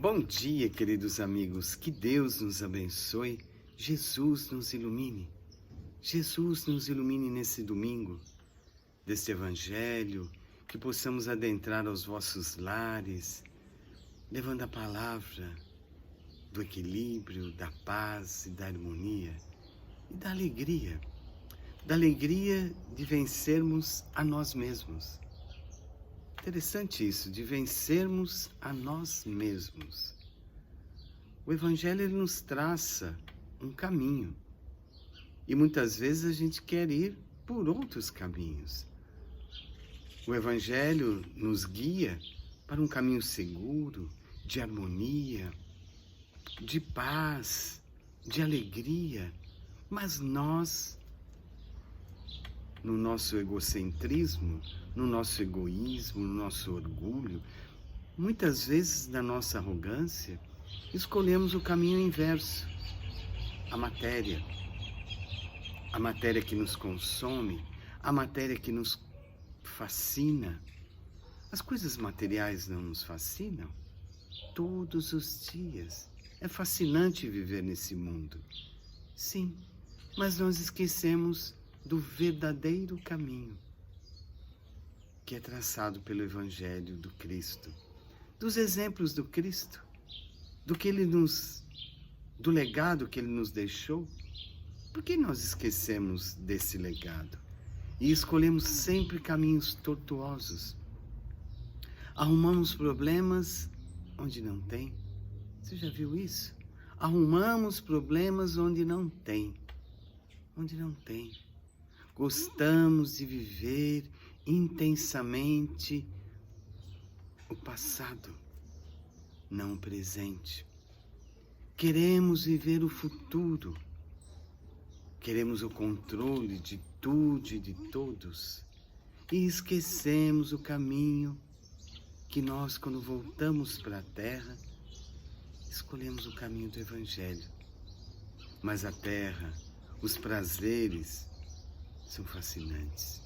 Bom dia, queridos amigos. Que Deus nos abençoe. Jesus nos ilumine. Jesus nos ilumine nesse domingo deste Evangelho, que possamos adentrar aos vossos lares, levando a palavra do equilíbrio, da paz e da harmonia e da alegria de vencermos a nós mesmos. Interessante isso, de vencermos a nós mesmos. O Evangelho ele nos traça um caminho e muitas vezes a gente quer ir por outros caminhos. O Evangelho nos guia para um caminho seguro, de harmonia, de paz, de alegria, mas nós, no nosso egocentrismo, no nosso egoísmo, no nosso orgulho, muitas vezes na nossa arrogância, escolhemos o caminho inverso, a matéria que nos consome, a matéria que nos fascina. As coisas materiais não nos fascinam? Todos os dias. É fascinante viver nesse mundo. Sim, mas nós esquecemos do verdadeiro caminho que é traçado pelo Evangelho do Cristo, dos exemplos do Cristo, do legado que Ele nos deixou. Por que nós esquecemos desse legado e escolhemos sempre caminhos tortuosos? Arrumamos problemas onde não tem. Você já viu isso? Arrumamos problemas onde não tem. Onde não tem. Gostamos de viver intensamente o passado, não o presente. Queremos viver o futuro. Queremos o controle de tudo e de todos. E esquecemos o caminho que nós, quando voltamos para a terra, escolhemos o caminho do Evangelho. Mas a terra, os prazeres, são fascinantes.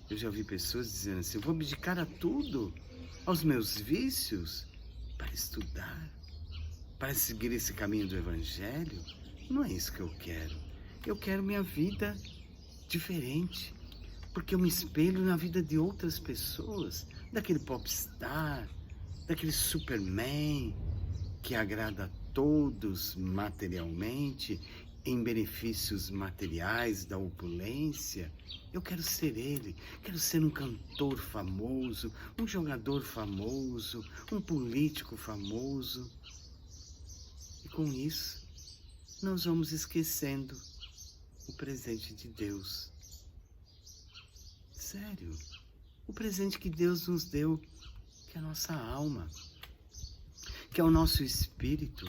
Eu já ouvi pessoas dizendo assim: eu vou abdicar a tudo, aos meus vícios, para estudar, para seguir esse caminho do Evangelho. Não é isso que eu quero. Eu quero minha vida diferente, porque eu me espelho na vida de outras pessoas, daquele popstar, daquele Superman, que agrada a todos materialmente, em benefícios materiais da opulência. Eu quero ser ele, quero ser um cantor famoso, um jogador famoso, um político famoso. E com isso, nós vamos esquecendo o presente de Deus. Sério, o presente que Deus nos deu, que é a nossa alma, que é o nosso espírito.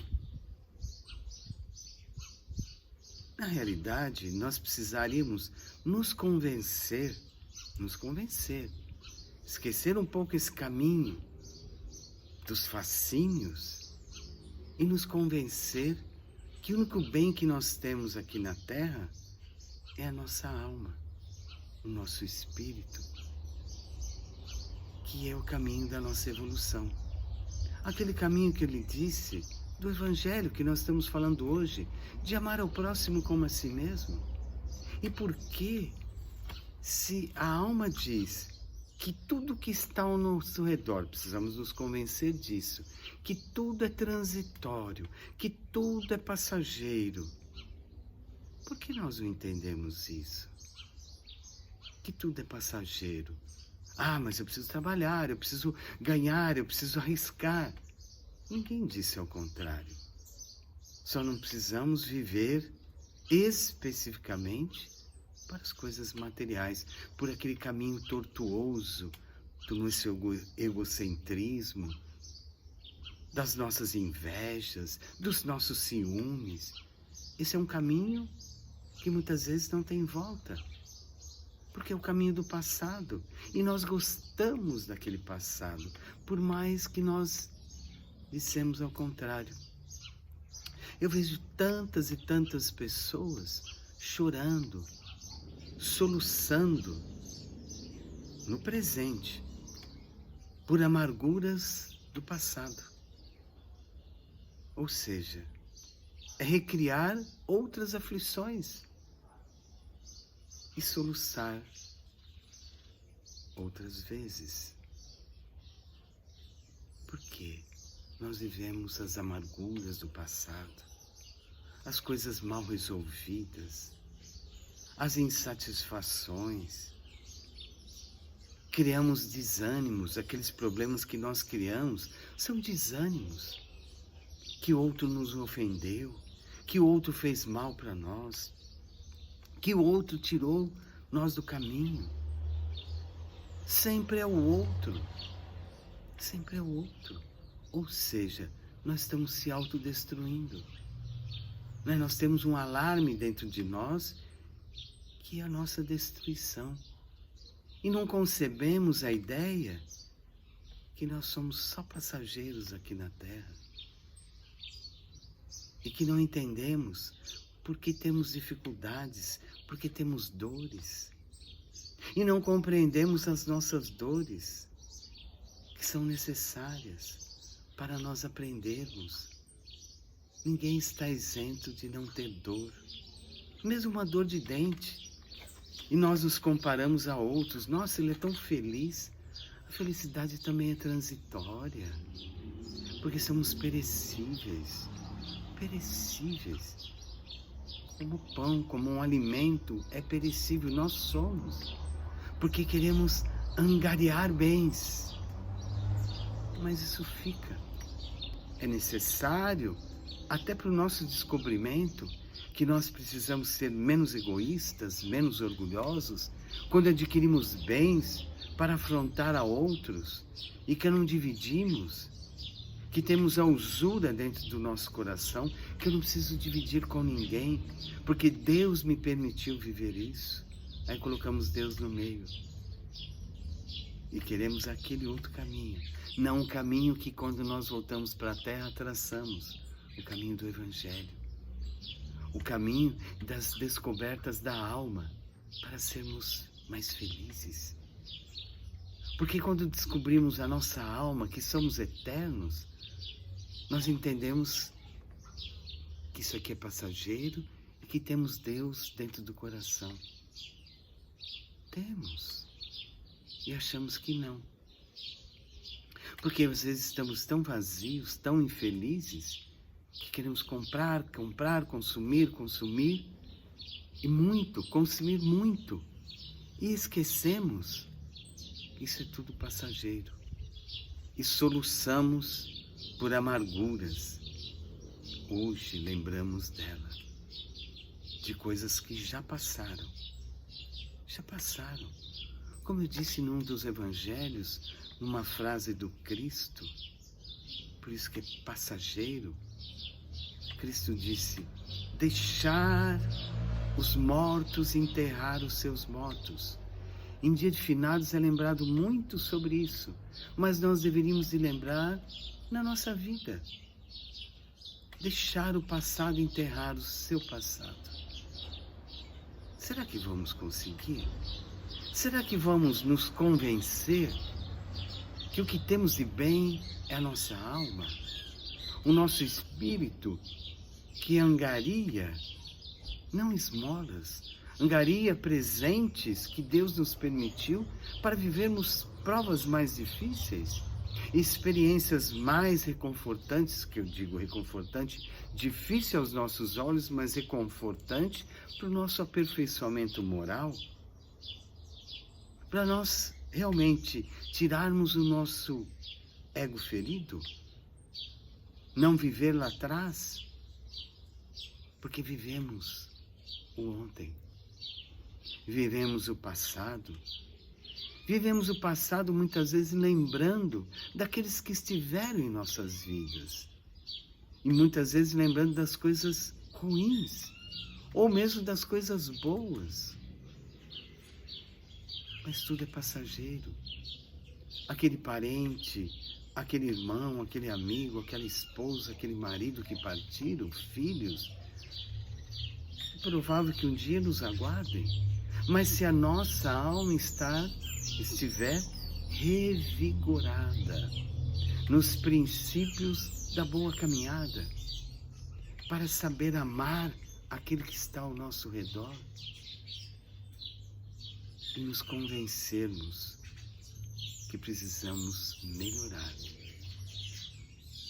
Na realidade, nós precisaríamos nos convencer, esquecer um pouco esse caminho dos fascínios e nos convencer que o único bem que nós temos aqui na Terra é a nossa alma, o nosso espírito, que é o caminho da nossa evolução. Aquele caminho que ele disse do Evangelho que nós estamos falando hoje, de amar ao próximo como a si mesmo. E por que, se a alma diz que tudo que está ao nosso redor, precisamos nos convencer disso, que tudo é transitório, que tudo é passageiro, por que nós não entendemos isso? Que tudo é passageiro. Ah, mas eu preciso trabalhar, eu preciso ganhar, eu preciso arriscar. Ninguém disse ao contrário. Só não precisamos viver especificamente para as coisas materiais, por aquele caminho tortuoso do nosso egocentrismo, das nossas invejas, dos nossos ciúmes. Esse é um caminho que muitas vezes não tem volta, porque é o caminho do passado, e nós gostamos daquele passado, por mais que nós dissemos ao contrário. Eu vejo tantas e tantas pessoas chorando, soluçando no presente por amarguras do passado. Ou seja, é recriar outras aflições e soluçar outras vezes. Porque nós vivemos as amarguras do passado, as coisas mal resolvidas, as insatisfações. Criamos desânimos, aqueles problemas que nós criamos são desânimos. Que outro nos ofendeu, que o outro fez mal para nós, que o outro tirou nós do caminho. Sempre é o outro, sempre é o outro. Ou seja, nós estamos se autodestruindo. Nós temos um alarme dentro de nós que é a nossa destruição. E não concebemos a ideia que nós somos só passageiros aqui na Terra. E que não entendemos porque temos dificuldades, porque temos dores. E não compreendemos as nossas dores, que são necessárias para nós aprendermos. Ninguém está isento de não ter dor, mesmo uma dor de dente. E nós nos comparamos a outros. Nossa, ele é tão feliz. A felicidade também é transitória, porque somos perecíveis. Perecíveis. Como o pão, como um alimento é perecível, nós somos. Porque queremos angariar bens. Mas isso fica. É necessário, até para o nosso descobrimento, que nós precisamos ser menos egoístas, menos orgulhosos, quando adquirimos bens para afrontar a outros e que não dividimos, que temos a usura dentro do nosso coração, que eu não preciso dividir com ninguém, porque Deus me permitiu viver isso. Aí colocamos Deus no meio e queremos aquele outro caminho, não o caminho que quando nós voltamos para a terra traçamos, o caminho do Evangelho. O caminho das descobertas da alma, para sermos mais felizes. Porque quando descobrimos a nossa alma, que somos eternos, nós entendemos que isso aqui é passageiro e que temos Deus dentro do coração. Temos. E achamos que não. Porque às vezes estamos tão vazios, tão infelizes, que queremos comprar, consumir e muito, consumir muito. E esquecemos que isso é tudo passageiro. E soluçamos por amarguras. Hoje lembramos dela, de coisas que já passaram. Já passaram. Como eu disse num dos evangelhos, numa frase do Cristo, por isso que é passageiro, Cristo disse, deixar os mortos enterrar os seus mortos. Em dia de finados é lembrado muito sobre isso, mas nós deveríamos de lembrar na nossa vida. Deixar o passado enterrar o seu passado. Será que vamos conseguir? Será que vamos nos convencer que o que temos de bem é a nossa alma? O nosso espírito que angaria, não esmolas, angaria presentes que Deus nos permitiu para vivermos provas mais difíceis, experiências mais reconfortantes, que eu digo reconfortante, difícil aos nossos olhos, mas reconfortante para o nosso aperfeiçoamento moral, para nós realmente tirarmos o nosso ego ferido, não viver lá atrás, porque vivemos o ontem, vivemos o passado muitas vezes lembrando daqueles que estiveram em nossas vidas, e muitas vezes lembrando das coisas ruins, ou mesmo das coisas boas, mas tudo é passageiro. Aquele parente, aquele irmão, aquele amigo, aquela esposa, aquele marido que partiram, filhos, é provável que um dia nos aguardem, mas se a nossa alma estiver revigorada nos princípios da boa caminhada, para saber amar aquele que está ao nosso redor e nos convencermos que precisamos melhorar.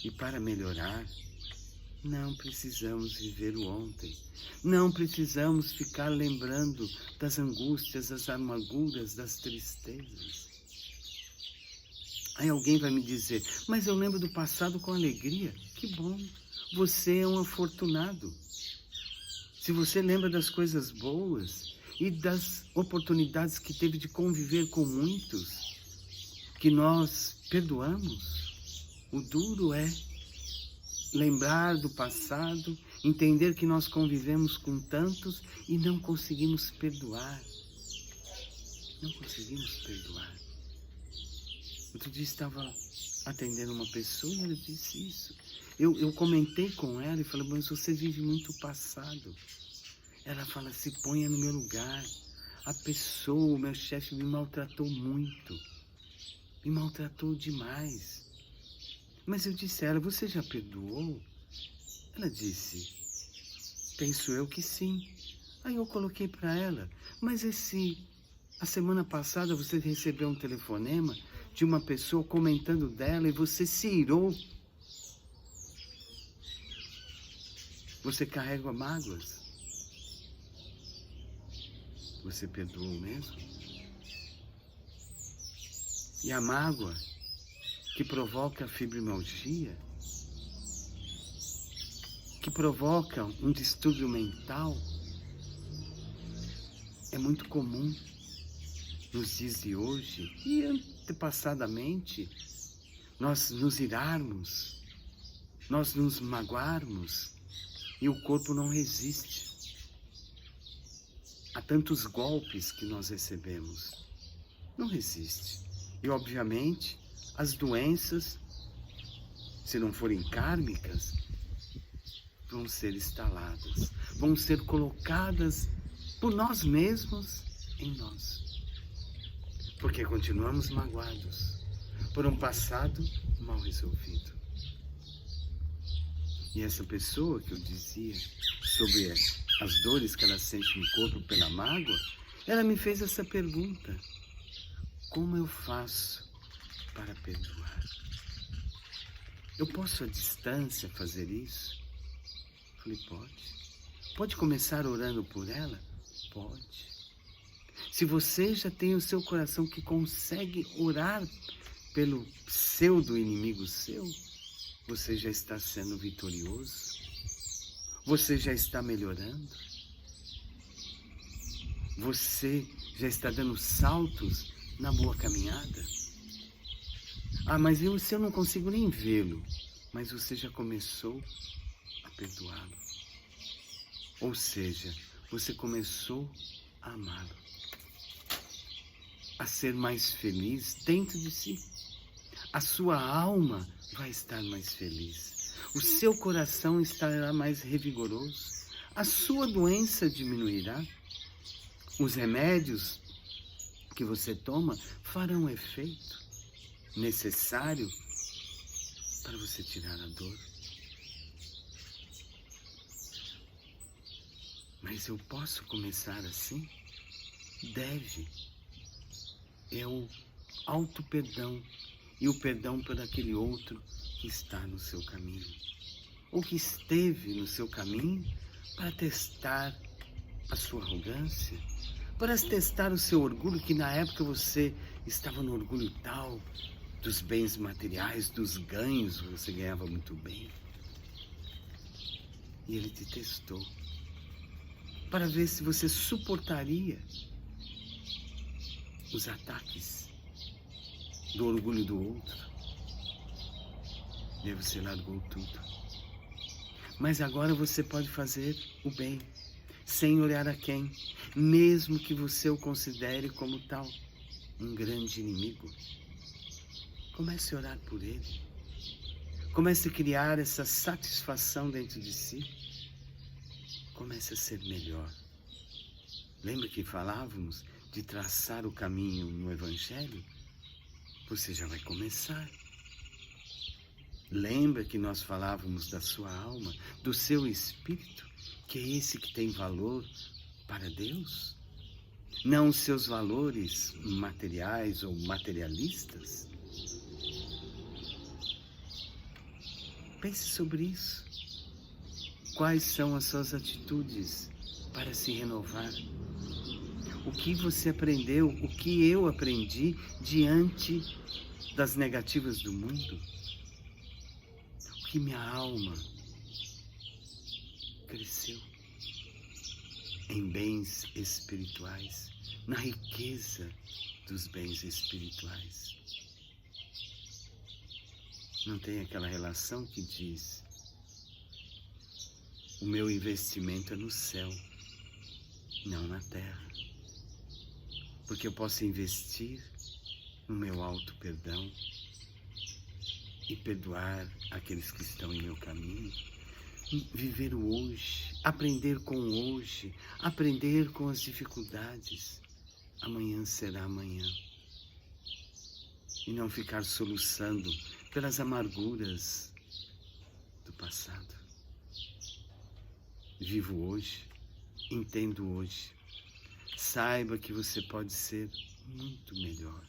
E para melhorar, não precisamos viver o ontem. Não precisamos ficar lembrando das angústias, das amarguras, das tristezas. Aí alguém vai me dizer, mas eu lembro do passado com alegria. Que bom, você é um afortunado. Se você lembra das coisas boas e das oportunidades que teve de conviver com muitos, que nós perdoamos, o duro é lembrar do passado, entender que nós convivemos com tantos e não conseguimos perdoar. Não conseguimos perdoar. Outro dia estava atendendo uma pessoa e ela disse isso. Eu comentei com ela e falei, mas você vive muito o passado. Ela fala, se ponha no meu lugar. A pessoa, o meu chefe me maltratou muito. Me maltratou demais. Mas eu disse a ela, você já perdoou? Ela disse, penso eu que sim. Aí eu coloquei para ela, mas a semana passada você recebeu um telefonema de uma pessoa comentando dela e você se irou. Você carrega mágoas. Você perdoou mesmo? E a mágoa que provoca a fibromialgia, que provoca um distúrbio mental, é muito comum nos dias de hoje e antepassadamente nós nos irarmos, nós nos magoarmos e o corpo não resiste. Há tantos golpes que nós recebemos, não resiste. E obviamente as doenças, se não forem kármicas, vão ser instaladas, vão ser colocadas por nós mesmos em nós. Porque continuamos magoados por um passado mal resolvido. E essa pessoa que eu dizia sobre as dores que ela sente no corpo pela mágoa, ela me fez essa pergunta: como eu faço para perdoar? Eu posso à distância fazer isso? Falei, pode. Pode começar orando por ela? Pode. Se você já tem o seu coração que consegue orar pelo pseudo inimigo seu, você já está sendo vitorioso? Você já está melhorando? Você já está dando saltos na boa caminhada? Ah, mas se eu não consigo nem vê-lo, mas você já começou a perdoá-lo. Ou seja, você começou a amá-lo, a ser mais feliz dentro de si. A sua alma vai estar mais feliz. O seu coração estará mais revigoroso. A sua doença diminuirá. Os remédios que você toma farão efeito necessário para você tirar a dor. Mas eu posso começar assim? Deve. É o auto-perdão e o perdão por aquele outro que está no seu caminho, ou que esteve no seu caminho para testar a sua arrogância, para testar o seu orgulho, que na época você estava no orgulho tal dos bens materiais, dos ganhos, você ganhava muito bem. E ele te testou para ver se você suportaria os ataques do orgulho do outro. E aí você largou tudo. Mas agora você pode fazer o bem, sem olhar a quem, mesmo que você o considere como tal, um grande inimigo. Comece a orar por ele. Comece a criar essa satisfação dentro de si. Comece a ser melhor. Lembra que falávamos de traçar o caminho no Evangelho? Você já vai começar. Lembra que nós falávamos da sua alma, do seu espírito, que é esse que tem valor para Deus? Não os seus valores materiais ou materialistas? Pense sobre isso. Quais são as suas atitudes para se renovar? O que você aprendeu, o que eu aprendi diante das negativas do mundo? O que minha alma cresceu em bens espirituais, na riqueza dos bens espirituais. Não tem aquela relação que diz: o meu investimento é no céu, não na terra. Porque eu posso investir no meu alto perdão e perdoar aqueles que estão em meu caminho. Viver o hoje, aprender com o hoje, aprender com as dificuldades. Amanhã será amanhã. E não ficar soluçando pelas amarguras do passado. Vivo hoje, entendo hoje. Saiba que você pode ser muito melhor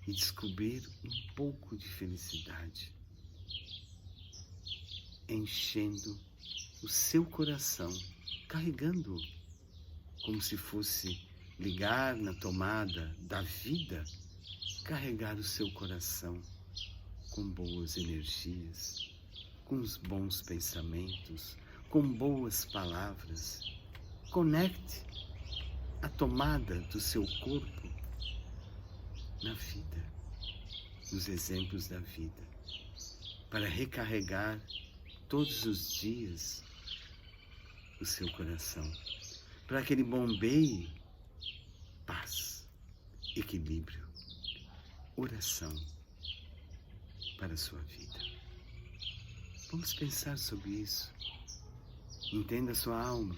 e descobrir um pouco de felicidade, enchendo o seu coração, carregando-o como se fosse ligar na tomada da vida, carregar o seu coração com boas energias, com os bons pensamentos, com boas palavras. Conecte a tomada do seu corpo na vida, nos exemplos da vida, para recarregar todos os dias o seu coração, para que ele bombeie paz, equilíbrio, oração para a sua vida. Vamos pensar sobre isso. Entenda a sua alma,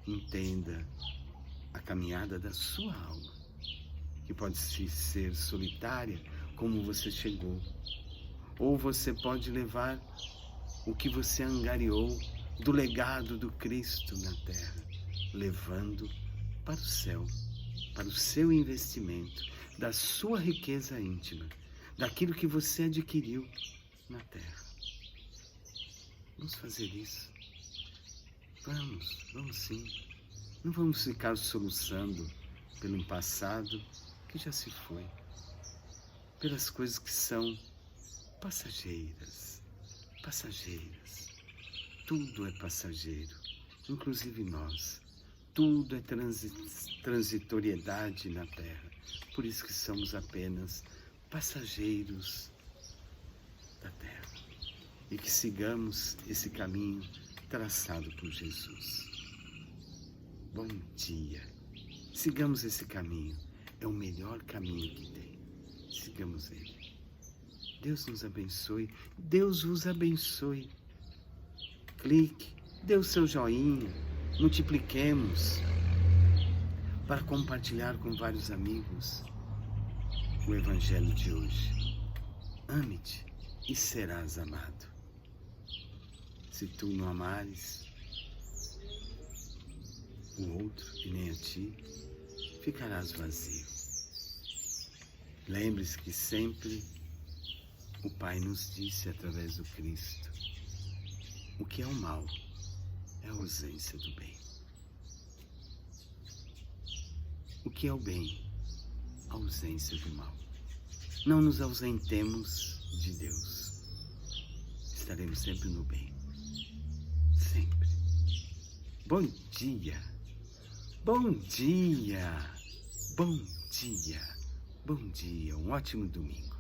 entenda a caminhada da sua alma, que pode ser solitária, como você chegou, ou você pode levar o que você angariou do legado do Cristo na terra, levando para o céu, para o seu investimento, da sua riqueza íntima, daquilo que você adquiriu na terra. Vamos fazer isso. Vamos sim. Não vamos ficar soluçando pelo passado que já se foi, pelas coisas que são passageiras. Tudo é passageiro, inclusive nós. Tudo é transitoriedade na Terra. Por isso que somos apenas passageiros da Terra. E que sigamos esse caminho traçado por Jesus. Bom dia. Sigamos esse caminho. É o melhor caminho que tem. Sigamos ele. Deus nos abençoe. Deus vos abençoe. Clique, dê o seu joinha, multipliquemos para compartilhar com vários amigos o Evangelho de hoje. Ame-te e serás amado. Se tu não amares o outro e nem a ti, ficarás vazio. Lembre-se que sempre o Pai nos disse através do Cristo: o que é o mal é a ausência do bem. O que é o bem? A ausência do mal. Não nos ausentemos de Deus. Estaremos sempre no bem. Sempre. Bom dia. Bom dia. Bom dia. Bom dia. Um ótimo domingo.